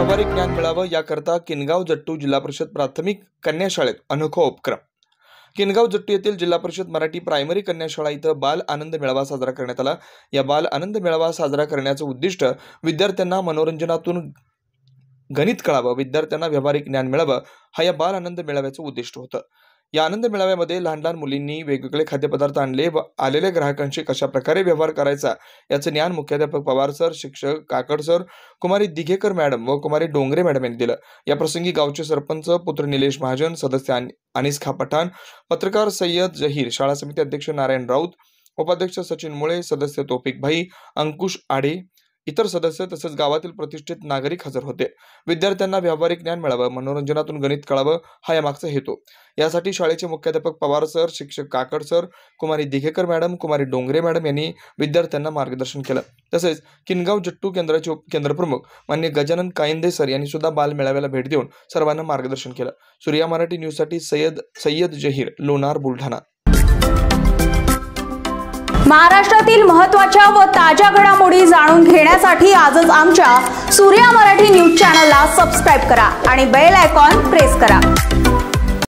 व्यावहारिक ज्ञान मिळावं याकरता किनगाव जट्टू जिल्हा परिषद प्राथमिक कन्या शाळेत अनोखा उपक्रम। किनगाव जट्टू येथील जिल्हा परिषद मराठी प्रायमरी कन्या शाळा इथं बाल आनंद मेळावा साजरा करण्यात आला। या बाल आनंद मेळावा साजरा करण्याचं उद्दिष्ट विद्यार्थ्यांना मनोरंजनातून गणित कळावं, विद्यार्थ्यांना व्यावहारिक ज्ञान मिळावं हा या बाल आनंद मेळाव्याचं उद्दिष्ट होतं। या आनंद मेळाव्यामध्ये लहान लहान मुलींनी वेगवेगळे खाद्यपदार्थ आणले व आलेल्या ग्राहकांशी कशा प्रकारे व्यवहार करायचा याचं ज्ञान मुख्याध्यापक पवार सर, शिक्षक काकड सर, कुमारी दिघेकर मॅडम व कुमारी डोंगरे मॅडम यांनी दिलं। या प्रसंगी गावचे सरपंच पुत्र निलेश महाजन, सदस्य अनीस खा पठाण, पत्रकार सय्यद जहीर, शाळा समिती अध्यक्ष नारायण राऊत, उपाध्यक्ष सचिन मुळे, सदस्य तौफिक भाई, अंकुश आडे, इतर सदस्य तसेच गावातील प्रतिष्ठित नागरिक हजर होते। विद्यार्थ्यांना व्यावहारिक ज्ञान मिळावं, मनोरंजनातून गणित कळावं हा यामागचा हेतू। यासाठी शाळेचे मुख्याध्यापक पवार सर, शिक्षक काकड सर, कुमारी दिघेकर मॅडम, कुमारी डोंगरे मॅडम यांनी विद्यार्थ्यांना मार्गदर्शन केलं। तसेच किनगाव जट्टू केंद्राचे केंद्रप्रमुख मान्य गजानन कायंदे सर यांनी सुद्धा बाल मेळाव्याला भेट देऊन सर्वांना मार्गदर्शन केलं। सूर्या मराठी न्यूजसाठी सय्यद जहीर, लोणार, बुलढाणा। महाराष्ट्रातील महत्त्वाच्या व ताज्या घडामोडी जाणून घेण्यासाठी आजच आमच्या सूर्या मराठी न्यूज चॅनलला सबस्क्राइब करा आणि बेल आयकॉन प्रेस करा।